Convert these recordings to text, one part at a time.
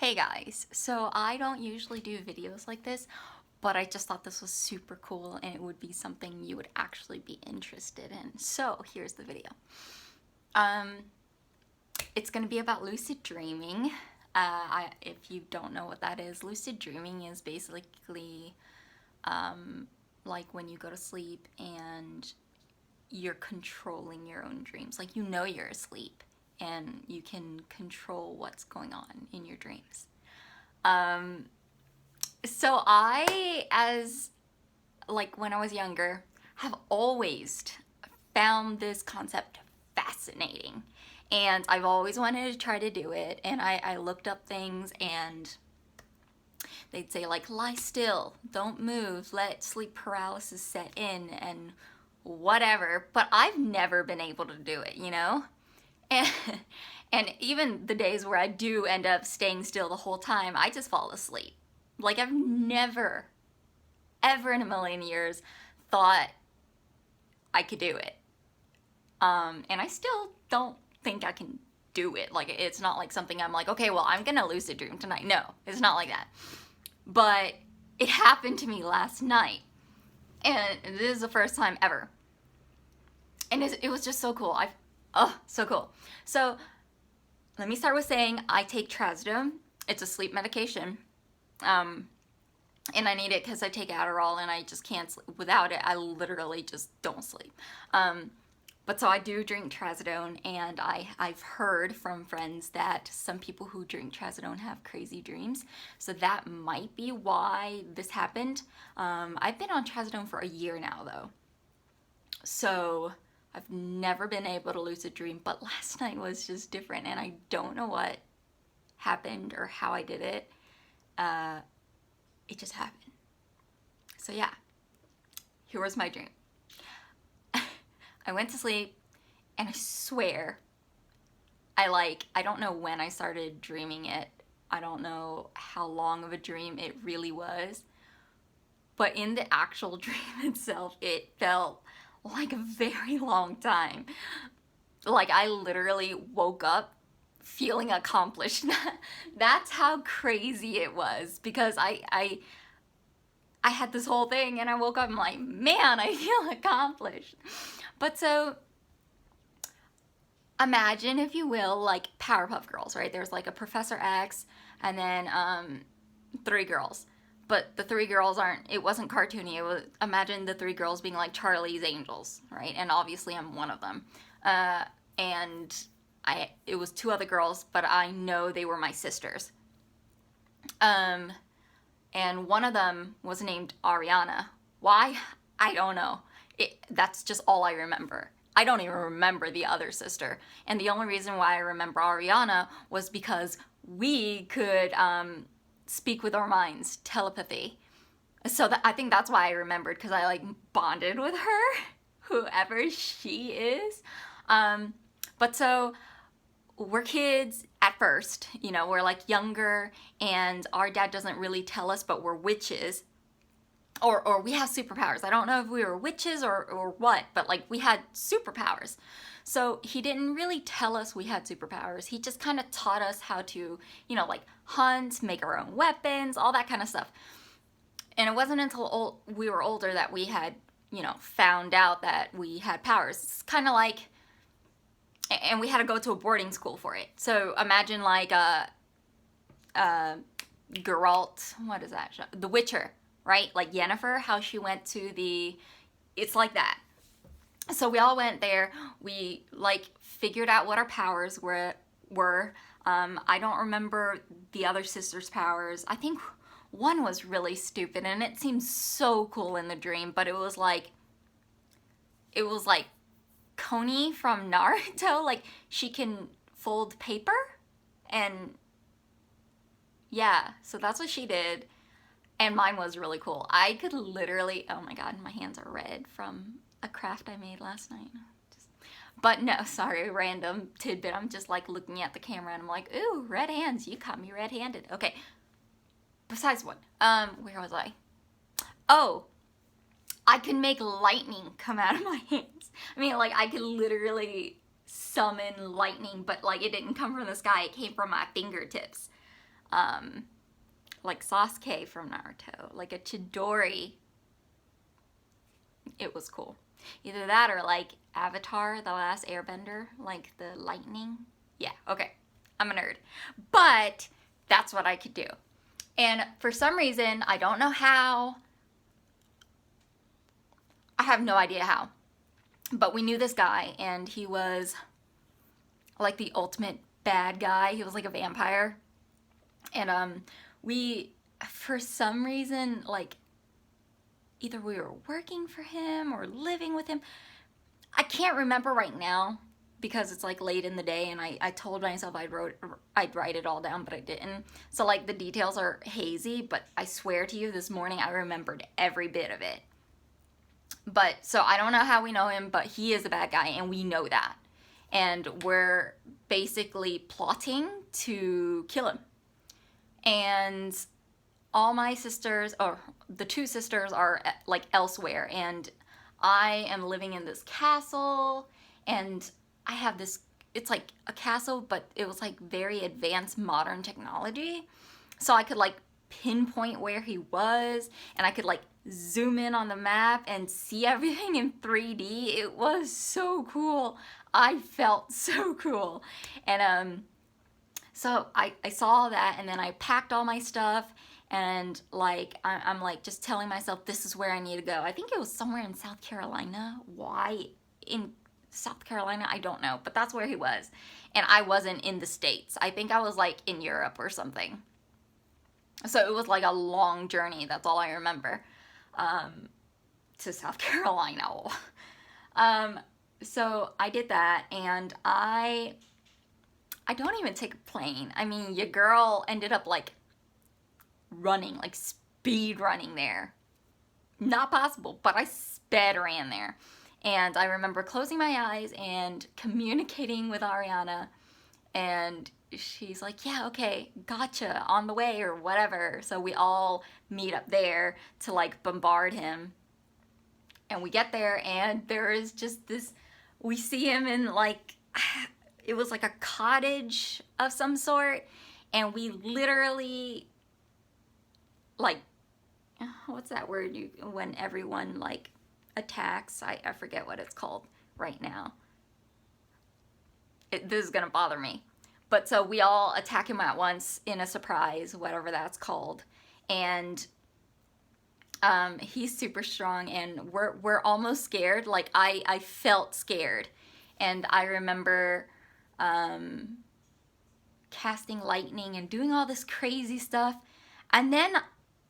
Hey guys, so I don't usually do videos like this, but I just thought this was super cool and it would be something you would actually be interested in. So here's the video. Um, it's gonna be about lucid dreaming. If you don't know what that is, lucid dreaming is basically like when you go to sleep and you're controlling your own dreams. Like you know you're asleep and you can control what's going on in your dreams. So when I was younger, have always found this concept fascinating. And I've always wanted to try to do it. And I looked up things and they'd say like, lie still, don't move, let sleep paralysis set in and whatever. But I've never been able to do it, you know? And, and even the days where I do end up staying still the whole time, I just fall asleep. Like I've never, ever in a million years thought I could do it. And I still don't think I can do it. Like it's not like something I'm like, okay, well, I'm gonna lucid dream tonight. No, it's not like that. But it happened to me last night. And this is the first time ever. And it was just so cool. So cool. So let me start with saying I take trazodone. It's a sleep medication. And I need it because I take Adderall and I just can't sleep. Without it, I literally just don't sleep. But so I do drink trazodone, and I've heard from friends that some people who drink trazodone have crazy dreams. So that might be why this happened. I've been on trazodone for a year now, though. So I've never been able to lucid dream, but last night was just different, and I don't know what happened or how I did it. It just happened. So yeah, here was my dream. I went to sleep and I swear I don't know when I started dreaming it. I don't know how long of a dream it really was. But in the actual dream itself, it felt like a very long time. Like I literally woke up feeling accomplished. That's how crazy it was, because I had this whole thing and I woke up and I'm like, man, I feel accomplished. But so imagine, if you will, like Powerpuff Girls, right? There's like a Professor X and then three girls. But the three girls it wasn't cartoony. Imagine the three girls being like Charlie's Angels, right? And obviously I'm one of them. And it was two other girls, but I know they were my sisters. And one of them was named Ariana. Why? I don't know. That's just all I remember. I don't even remember the other sister. And the only reason why I remember Ariana was because we could speak with our minds, telepathy. So I think that's why I remembered, because I like bonded with her, whoever she is. But so we're kids at first, you know, we're like younger, and our dad doesn't really tell us, but we're witches. Or we have superpowers. I don't know if we were witches or what, but like we had superpowers. So he didn't really tell us we had superpowers. He just kind of taught us how to, you know, like hunt, make our own weapons, all that kind of stuff. And it wasn't until we were older that we had, you know, found out that we had powers. It's kind of like, and we had to go to a boarding school for it. So imagine like Geralt, what is that show? The Witcher, right? Like Yennefer, how she went to it's like that. So we all went there. We like figured out what our powers were. I don't remember the other sister's powers. I think one was really stupid and it seemed so cool in the dream, but it was like Coney from Naruto. Like she can fold paper, and yeah, so that's what she did. And mine was really cool. I could literally, oh my god, my hands are red from a craft I made last night. But no, sorry, random tidbit. I'm just like looking at the camera and I'm like, ooh, red hands, you caught me red-handed. Okay, besides what? Where was I? Oh, I could make lightning come out of my hands. I mean, like I could literally summon lightning, but like it didn't come from the sky, it came from my fingertips. like Sasuke from Naruto, like a Chidori. It was cool. Either that or like Avatar, the last airbender, like the lightning. Yeah, okay. I'm a nerd. But that's what I could do. And for some reason, I don't know how. I have no idea how. But we knew this guy, and he was like the ultimate bad guy. He was like a vampire. And we, for some reason, like, either we were working for him or living with him. I can't remember right now because it's like late in the day, and I told myself I'd write it all down, but I didn't. So like the details are hazy, but I swear to you, this morning I remembered every bit of it. But so I don't know how we know him, but he is a bad guy, and we know that. And we're basically plotting to kill him. And all my sisters, or the two sisters, are like elsewhere, and I am living in this castle, and I have this, it's like a castle, but it was like very advanced modern technology. So I could like pinpoint where he was, and I could like zoom in on the map and see everything in 3D. It was so cool. I felt so cool. And so I saw that, and then I packed all my stuff, and like I'm like just telling myself this is where I need to go. I think it was somewhere in South Carolina. Why in South Carolina? I don't know, but that's where he was. And I wasn't in the States. I think I was like in Europe or something. So it was like a long journey. That's all I remember. To South Carolina. So I did that, and I don't even take a plane. I mean, your girl ended up like running, like speed running there. Not possible, but I sped ran there. And I remember closing my eyes and communicating with Ariana, and she's like, yeah, okay, gotcha, on the way, or whatever. So we all meet up there to like bombard him. And we get there, and there is just this, we see him in like, it was like a cottage of some sort, and we literally, like, what's that word when everyone like attacks? I forget what it's called right now. This is gonna bother me. But so we all attack him at once in a surprise, whatever that's called. And he's super strong, and we're almost scared. Like I felt scared. And I remember casting lightning and doing all this crazy stuff. And then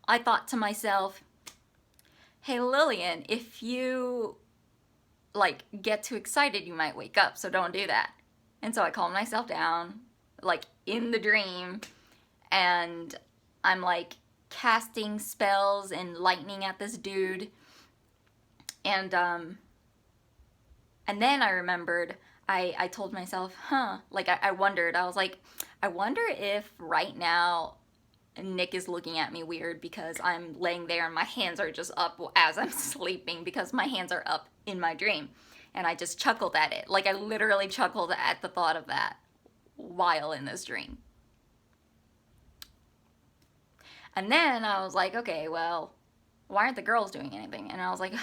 I thought to myself, hey Lillian, if you like get too excited, you might wake up, so don't do that. And so I calmed myself down, like in the dream, and I'm like casting spells and lightning at this dude. And then I remembered, I told myself, like I wondered, I was like, I wonder if right now Nick is looking at me weird because I'm laying there and my hands are just up as I'm sleeping, because my hands are up in my dream. And I just chuckled at it. Like I literally chuckled at the thought of that while in this dream. And then I was like, okay, well, why aren't the girls doing anything? And I was like,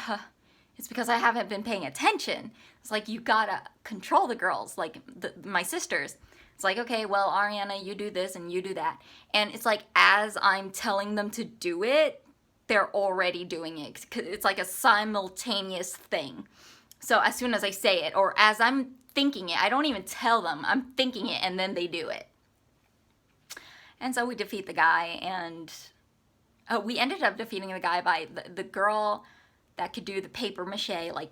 it's because I haven't been paying attention. It's like, you gotta control the girls, like my sisters. It's like, okay, well, Ariana, you do this and you do that. And it's like, as I'm telling them to do it, they're already doing it. It's like a simultaneous thing. So as soon as I say it, or as I'm thinking it, I don't even tell them, I'm thinking it, and then they do it. And so we defeat the guy, and we ended up defeating the guy by the girl that could do the paper mache, like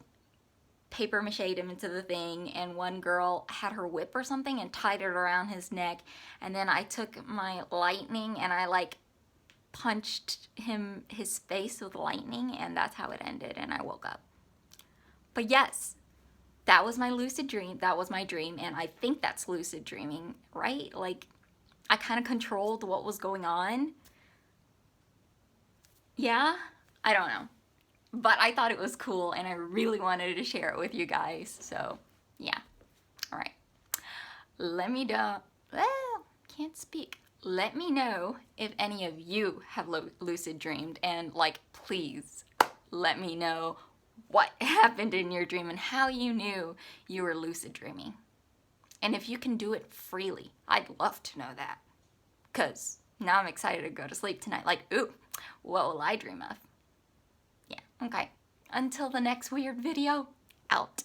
paper mache'd him into the thing, and one girl had her whip or something and tied it around his neck. And then I took my lightning and I like punched his face with lightning, and that's how it ended, and I woke up. But yes, that was my lucid dream. That was my dream, and I think that's lucid dreaming, right? Like, I kind of controlled what was going on. Yeah? I don't know. But I thought it was cool, and I really wanted to share it with you guys. So, yeah. All right. Can't speak. let me know if any of you have lucid dreamed, and like, please let me know what happened in your dream and how you knew you were lucid dreaming. And if you can do it freely, I'd love to know that. Because now I'm excited to go to sleep tonight. Like, ooh, what will I dream of? Yeah, okay. Until the next weird video, out.